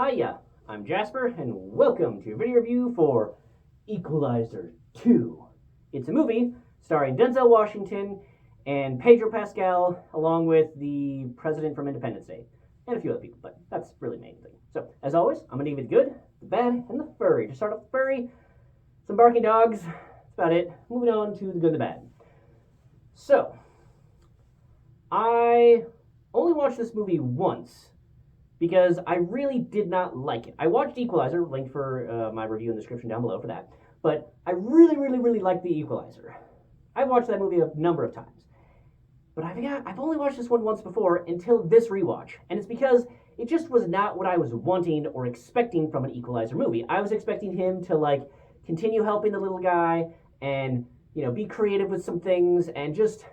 Hiya, I'm Jasper, and welcome to a video review for Equalizer 2. It's a movie starring Denzel Washington and Pedro Pascal, along with the president from Independence Day, and a few other people, but that's really the main thing. So, as always, I'm going to give it the good, the bad, and the furry. To start off, furry, some barking dogs, that's about it. Moving on to the good and the bad. So, I only watched this movie once, because I really did not like it. I watched Equalizer, linked for my review in the description down below for that, but I really liked the Equalizer. I've watched that movie a number of times, but I've only watched this one once before until this rewatch, and it's because it just was not what I was wanting or expecting from an Equalizer movie. I was expecting him to continue helping the little guy and be creative with some things and just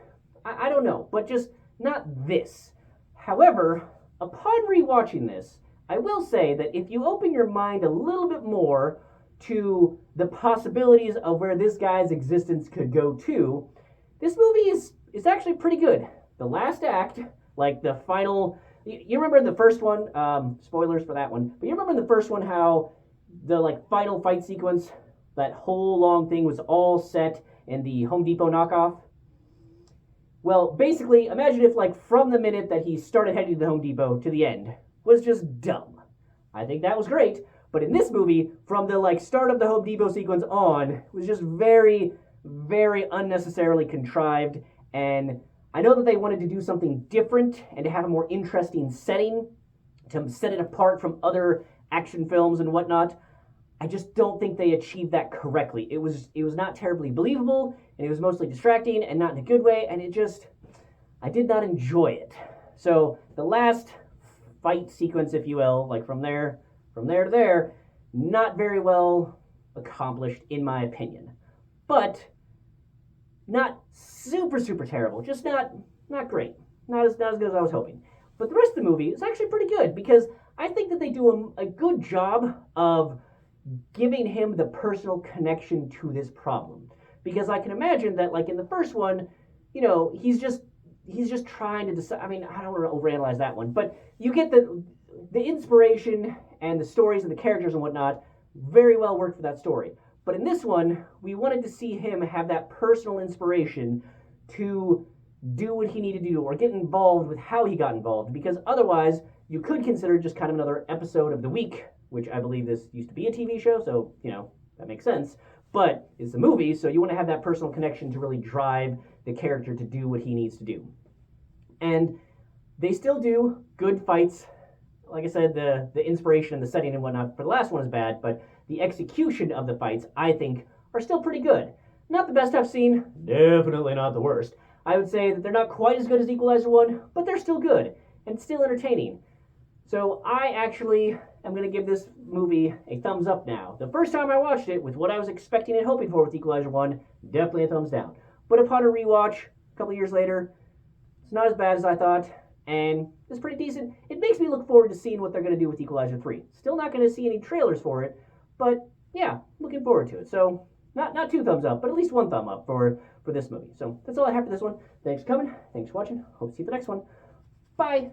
I don't know, but just not this. However, upon rewatching this, I will say that if you open your mind a little bit more to the possibilities of where this guy's existence could go to, this movie is actually pretty good. The last act, like the final, you remember the first one, spoilers for that one, but you remember in the first one how the final fight sequence, that whole long thing was all set in the Home Depot knockoff? Well, basically, imagine if from the minute that he started heading to the Home Depot to the end was just dumb. I think that was great, but in this movie, from the start of the Home Depot sequence on, was just very unnecessarily contrived, and I know that they wanted to do something different and to have a more interesting setting to set it apart from other action films and whatnot. I just don't think they achieved that correctly. It was not terribly believable, and it was mostly distracting and not in a good way, and I did not enjoy it. So the last fight sequence, if you will, from there to there, not very well accomplished in my opinion. But not super terrible, just not great. Not as good as I was hoping. But the rest of the movie is actually pretty good because I think that they do a good job of giving him the personal connection to this problem, because I can imagine that in the first one, he's just trying to decide. I mean, I don't want to overanalyze that one, but you get the inspiration and the stories and the characters and whatnot very well worked for that story. But in this one, we wanted to see him have that personal inspiration to do what he needed to do or get involved with how he got involved, because otherwise you could consider just kind of another episode of the week, which I believe this used to be a TV show, so, that makes sense. But it's a movie, so you want to have that personal connection to really drive the character to do what he needs to do. And they still do good fights. Like I said, the inspiration and the setting and whatnot for the last one is bad, but the execution of the fights, I think, are still pretty good. Not the best I've seen, definitely not the worst. I would say that they're not quite as good as Equalizer 1, but they're still good and still entertaining. So I actually am going to give this movie a thumbs up now. The first time I watched it, with what I was expecting and hoping for with Equalizer 1, definitely a thumbs down. But upon a rewatch, a couple years later, it's not as bad as I thought, and it's pretty decent. It makes me look forward to seeing what they're going to do with Equalizer 3. Still not going to see any trailers for it, but yeah, looking forward to it. So, not two thumbs up, but at least one thumb up for this movie. So, that's all I have for this one. Thanks for coming. Thanks for watching. Hope to see you at the next one. Bye!